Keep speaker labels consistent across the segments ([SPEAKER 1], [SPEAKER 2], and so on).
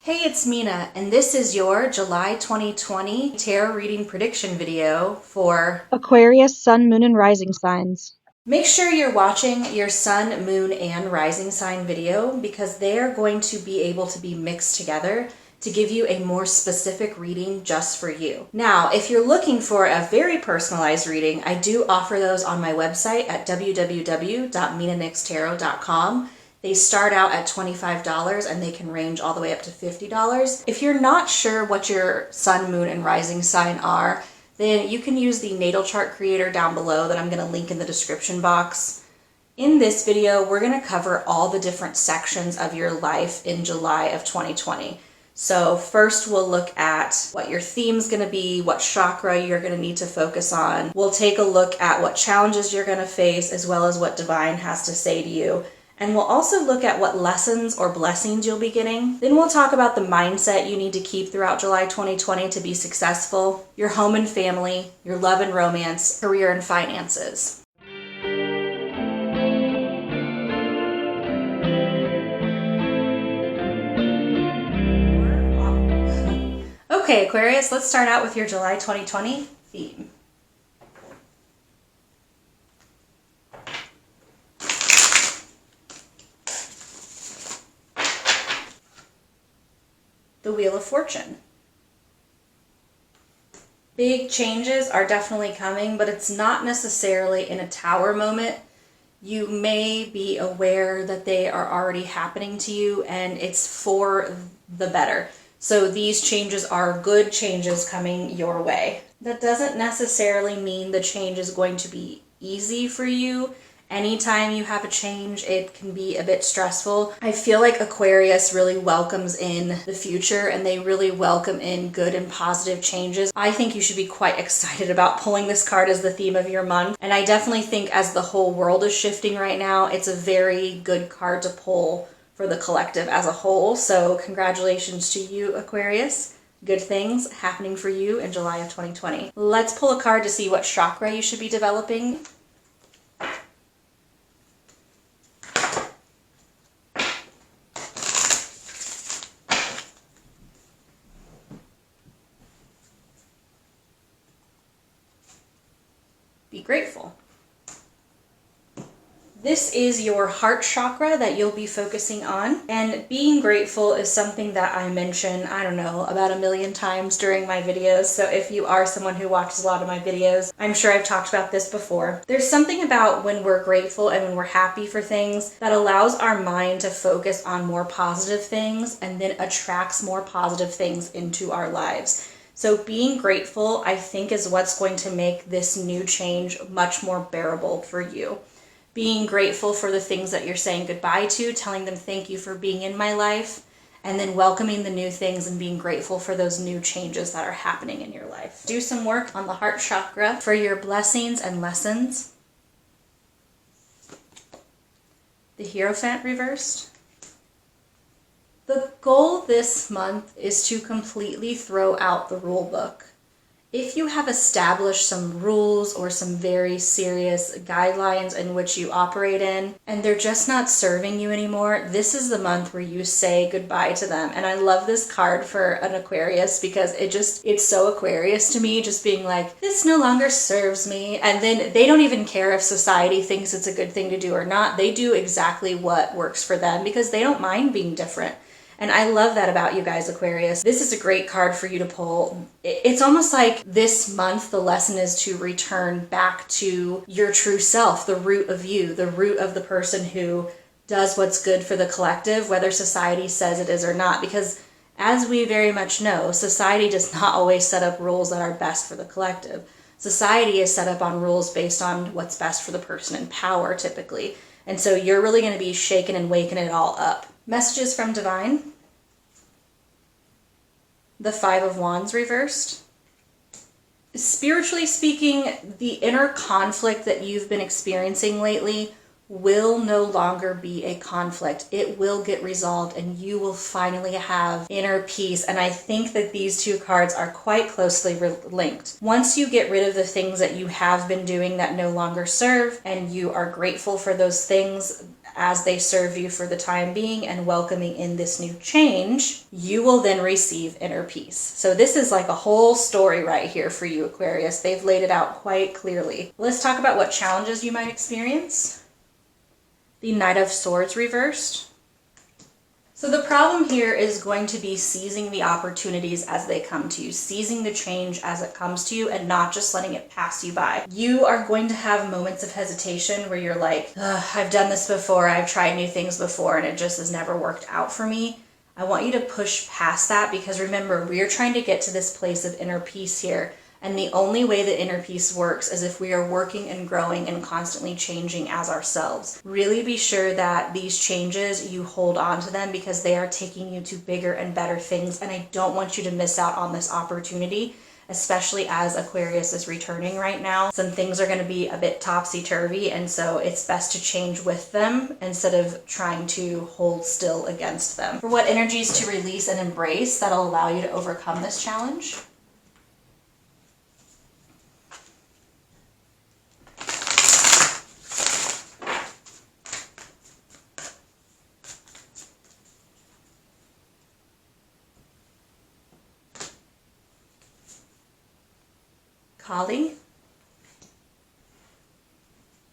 [SPEAKER 1] Hey, it's Mina, and this is your July 2020 tarot reading prediction video for
[SPEAKER 2] Aquarius, Sun, Moon, and Rising signs.
[SPEAKER 1] Make sure you're watching your sun, moon, and rising sign video because they are going to be able to be mixed together to give you a more specific reading just for you. Now, if you're looking for a very personalized reading, I do offer those on my website at www.minanixtarot.com. They start out at $25 and they can range all the way up to $50. If you're not sure what your sun, moon, and rising sign are, then you can use the natal chart creator down below that I'm going to link in the description box. In this video, we're going to cover all the different sections of your life in July of 2020. So first we'll look at what your theme's going to be, what chakra you're going to need to focus on. We'll take a look at what challenges you're going to face as well as what divine has to say to you. And we'll also look at what lessons or blessings you'll be getting. Then we'll talk about the mindset you need to keep throughout July 2020 to be successful, your home and family, your love and romance, career and finances. Okay, Aquarius, let's start out with your July 2020 theme. The Wheel of Fortune. Big changes are definitely coming, but it's not necessarily in a tower moment. You may be aware that they are already happening to you and it's for the better. So these changes are good changes coming your way. That doesn't necessarily mean the change is going to be easy for you. Anytime you have a change, it can be a bit stressful. I feel like Aquarius really welcomes in the future and they really welcome in good and positive changes. I think you should be quite excited about pulling this card as the theme of your month. And I definitely think as the whole world is shifting right now, it's a very good card to pull for the collective as a whole. So congratulations to you, Aquarius. Good things happening for you in July of 2020. Let's pull a card to see what chakra you should be developing. Be grateful. This is your heart chakra that you'll be focusing on. And being grateful is something that I mention, I don't know, about 1,000,000 times during my videos. So if you are someone who watches a lot of my videos, I'm sure I've talked about this before. There's something about when we're grateful and when we're happy for things that allows our mind to focus on more positive things and then attracts more positive things into our lives. So being grateful, I think, is what's going to make this new change much more bearable for you. Being grateful for the things that you're saying goodbye to, telling them thank you for being in my life, and then welcoming the new things and being grateful for those new changes that are happening in your life. Do some work on the heart chakra for your blessings and lessons. The Hierophant reversed. The goal this month is to completely throw out the rule book. If you have established some rules or some very serious guidelines in which you operate in, and they're just not serving you anymore, this is the month where you say goodbye to them. And I love this card for an Aquarius because it's so Aquarius to me, just being like, this no longer serves me. And then they don't even care if society thinks it's a good thing to do or not. They do exactly what works for them because they don't mind being different. And I love that about you guys, Aquarius. This is a great card for you to pull. It's almost like this month, the lesson is to return back to your true self, the root of you, the root of the person who does what's good for the collective, whether society says it is or not. Because as we very much know, society does not always set up rules that are best for the collective. Society is set up on rules based on what's best for the person in power, typically. And so you're really going to be shaking and waking it all up. Messages from Divine. The Five of Wands reversed. Spiritually speaking, the inner conflict that you've been experiencing lately will no longer be a conflict. It will get resolved and you will finally have inner peace. And I think that these two cards are quite closely linked. Once you get rid of the things that you have been doing that no longer serve and you are grateful for those things, as they serve you for the time being and welcoming in this new change, you will then receive inner peace. So this is like a whole story right here for you, Aquarius. They've laid it out quite clearly. Let's talk about what challenges you might experience. The Knight of Swords reversed. So the problem here is going to be seizing the opportunities as they come to you, seizing the change as it comes to you, and not just letting it pass you by. You are going to have moments of hesitation where you're like, I've done this before, I've tried new things before, and it just has never worked out for me. I want you to push past that, because remember, we're trying to get to this place of inner peace here. And the only way that inner peace works is if we are working and growing and constantly changing as ourselves. Really be sure that these changes, you hold on to them, because they are taking you to bigger and better things. And I don't want you to miss out on this opportunity, especially as Aquarius is returning right now. Some things are going to be a bit topsy-turvy, and so it's best to change with them instead of trying to hold still against them. For what energies to release and embrace that'll allow you to overcome this challenge?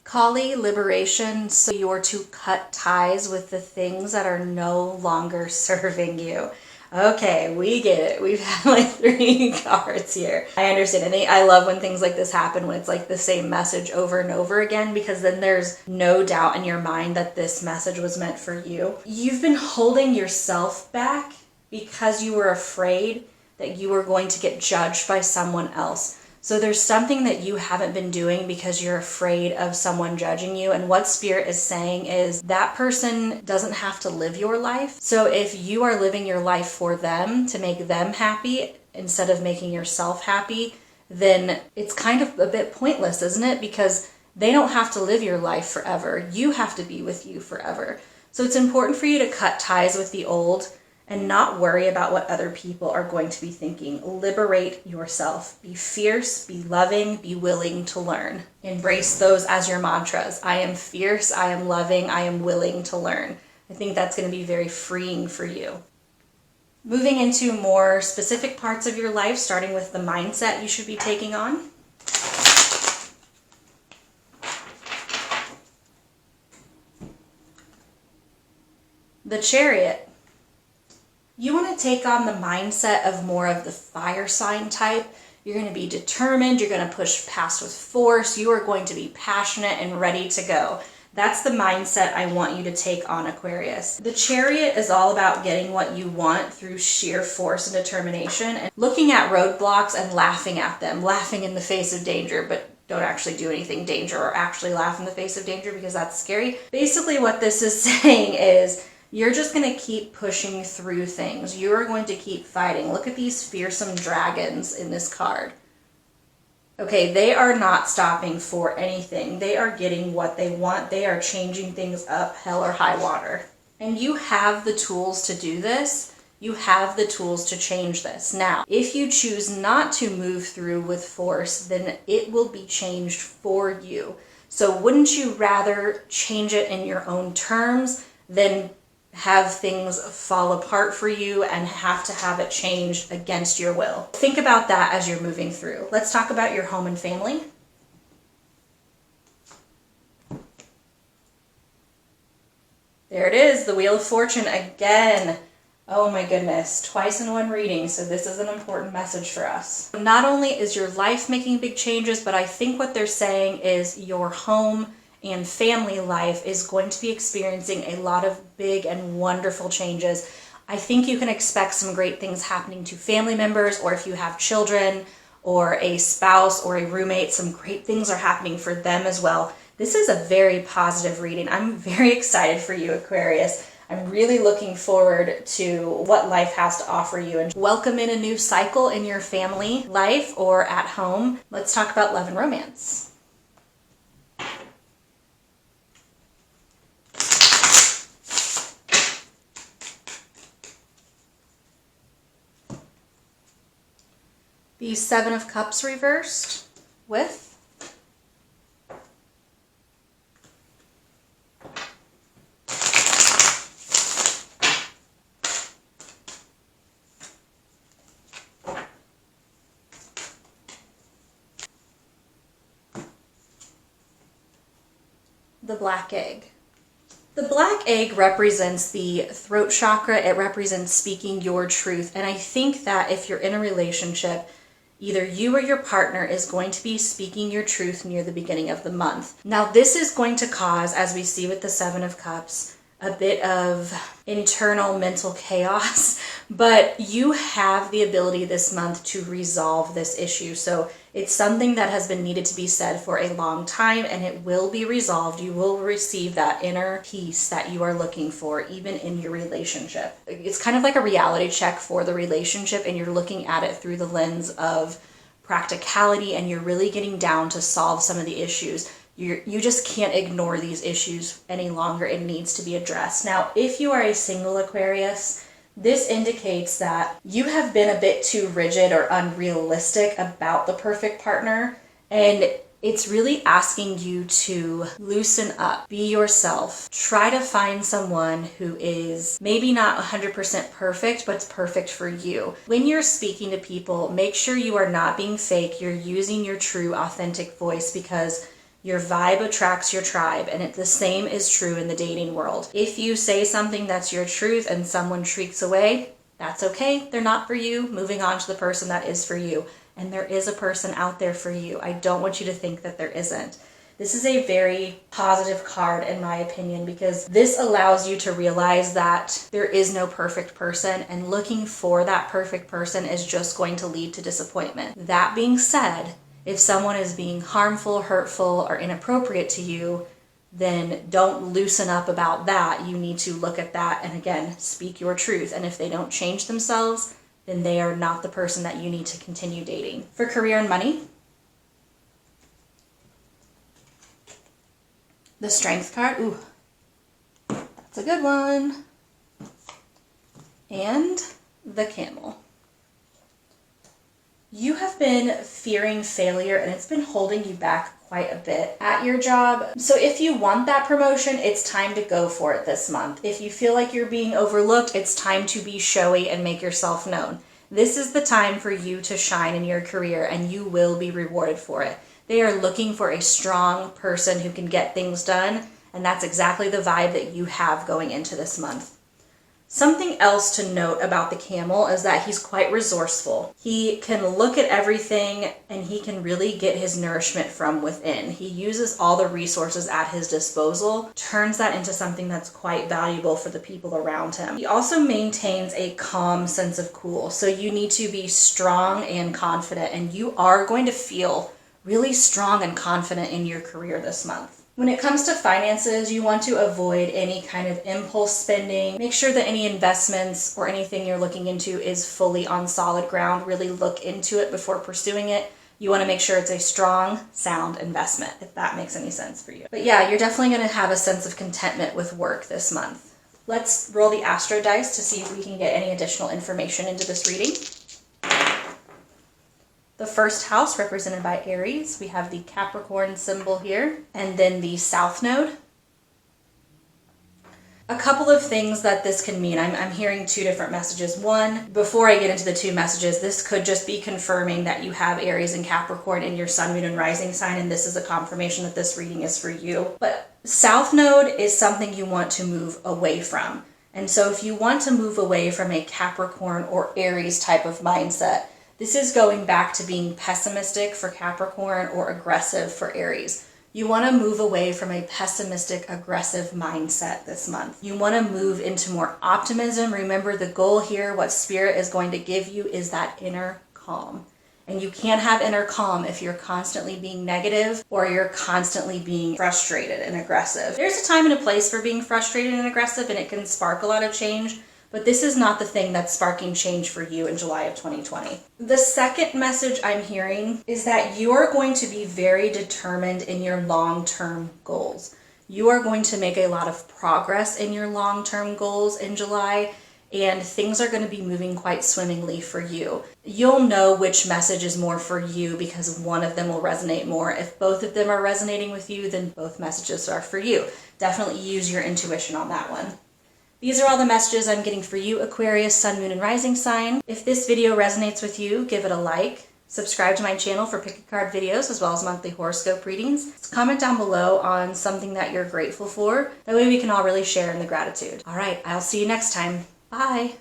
[SPEAKER 1] Kali, liberation. So you're to cut ties with the things that are no longer serving you. Okay, we get it. We've had like 3 cards here. I understand. And I love when things like this happen, when it's like the same message over and over again, because then there's no doubt in your mind that this message was meant for you. You've been holding yourself back because you were afraid that you were going to get judged by someone else. So there's something that you haven't been doing because you're afraid of someone judging you. And what Spirit is saying is that person doesn't have to live your life. So if you are living your life for them, to make them happy instead of making yourself happy, then it's kind of a bit pointless, isn't it? Because they don't have to live your life forever. You have to be with you forever. So it's important for you to cut ties with the old and not worry about what other people are going to be thinking. Liberate yourself. Be fierce, be loving, be willing to learn. Embrace those as your mantras. I am fierce, I am loving, I am willing to learn. I think that's going to be very freeing for you. Moving into more specific parts of your life, starting with the mindset you should be taking on. The Chariot. You want to take on the mindset of more of the fire sign type. You're going to be determined. You're going to push past with force. You are going to be passionate and ready to go. That's the mindset I want you to take on, Aquarius. The Chariot is all about getting what you want through sheer force and determination, and looking at roadblocks and laughing at them, laughing in the face of danger, but don't actually do anything danger or actually laugh in the face of danger, because that's scary. Basically what this is saying is, you're just going to keep pushing through things. You're going to keep fighting. Look at these fearsome dragons in this card. Okay, they are not stopping for anything. They are getting what they want. They are changing things up, hell or high water. And you have the tools to do this. You have the tools to change this. Now, if you choose not to move through with force, then it will be changed for you. So wouldn't you rather change it in your own terms than have things fall apart for you and have to have it changed against your will? Think about that as you're moving through. Let's talk about your home and family. There it is, the Wheel of Fortune again. Oh my goodness, twice in one reading, so this is an important message for us. Not only is your life making big changes, but I think what they're saying is your home and family life is going to be experiencing a lot of big and wonderful changes. I think you can expect some great things happening to family members, or if you have children or a spouse or a roommate, some great things are happening for them as well. This is a very positive reading. I'm very excited for you, Aquarius. I'm really looking forward to what life has to offer you, and welcome in a new cycle in your family life or at home. Let's talk about love and romance. The Seven of Cups reversed with the black egg. The black egg represents the throat chakra. It represents speaking your truth. And I think that if you're in a relationship, either you or your partner is going to be speaking your truth near the beginning of the month. Now, this is going to cause, as we see with the Seven of Cups, a bit of internal mental chaos, but you have the ability this month to resolve this issue. So it's something that has been needed to be said for a long time, and it will be resolved. You will receive that inner peace that you are looking for, even in your relationship. It's kind of like a reality check for the relationship, and you're looking at it through the lens of practicality, and you're really getting down to solve some of the issues. You just can't ignore these issues any longer. It needs to be addressed. Now, if you are a single Aquarius, this indicates that you have been a bit too rigid or unrealistic about the perfect partner, and it's really asking you to loosen up, be yourself, try to find someone who is maybe not 100% perfect, but it's perfect for you. When you're speaking to people, make sure you are not being fake. You're using your true, authentic voice, because your vibe attracts your tribe, and the same is true in the dating world. If you say something that's your truth and someone shrieks away, that's okay. They're not for you. Moving on to the person that is for you. And there is a person out there for you. I don't want you to think that there isn't. This is a very positive card, in my opinion, because this allows you to realize that there is no perfect person, and looking for that perfect person is just going to lead to disappointment. That being said, if someone is being harmful, hurtful, or inappropriate to you, then don't loosen up about that. You need to look at that and, again, speak your truth. And if they don't change themselves, then they are not the person that you need to continue dating. For career and money, the Strength card. Ooh, that's a good one. And the Camel. You have been fearing failure, and it's been holding you back quite a bit at your job. So if you want that promotion, it's time to go for it this month. If you feel like you're being overlooked, it's time to be showy and make yourself known. This is the time for you to shine in your career, and you will be rewarded for it. They are looking for a strong person who can get things done, and that's exactly the vibe that you have going into this month. Something else to note about the Camel is that he's quite resourceful. He can look at everything, and he can really get his nourishment from within. He uses all the resources at his disposal, turns that into something that's quite valuable for the people around him. He also maintains a calm sense of cool. So you need to be strong and confident, and you are going to feel really strong and confident in your career this month. When it comes to finances, you want to avoid any kind of impulse spending. Make sure that any investments or anything you're looking into is fully on solid ground. Really look into it before pursuing it. You want to make sure it's a strong, sound investment, if that makes any sense for you. But yeah, you're definitely going to have a sense of contentment with work this month. Let's roll the Astro dice to see if we can get any additional information into this reading. The first house, represented by Aries, we have the Capricorn symbol here, and then the South Node. A couple of things that this can mean. I'm hearing two different messages. One, before I get into the two messages, this could just be confirming that you have Aries and Capricorn in your Sun, Moon, and Rising sign, and this is a confirmation that this reading is for you. But South Node is something you want to move away from. And so if you want to move away from a Capricorn or Aries type of mindset, this is going back to being pessimistic for Capricorn or aggressive for Aries. You want to move away from a pessimistic, aggressive mindset this month. You want to move into more optimism. Remember, the goal here, what Spirit is going to give you, is that inner calm. And you can't have inner calm if you're constantly being negative or you're constantly being frustrated and aggressive. There's a time and a place for being frustrated and aggressive, and it can spark a lot of change. But this is not the thing that's sparking change for you in July of 2020. The second message I'm hearing is that you are going to be very determined in your long-term goals. You are going to make a lot of progress in your long-term goals in July, and things are going to be moving quite swimmingly for you. You'll know which message is more for you because one of them will resonate more. If both of them are resonating with you, then both messages are for you. Definitely use your intuition on that one. These are all the messages I'm getting for you, Aquarius, Sun, Moon, and Rising sign. If this video resonates with you, give it a like, Subscribe to my channel for pick a card videos as well as monthly horoscope readings. Comment down below on something that you're grateful for. That way we can all really share in the gratitude. All right, I'll see you next time. Bye.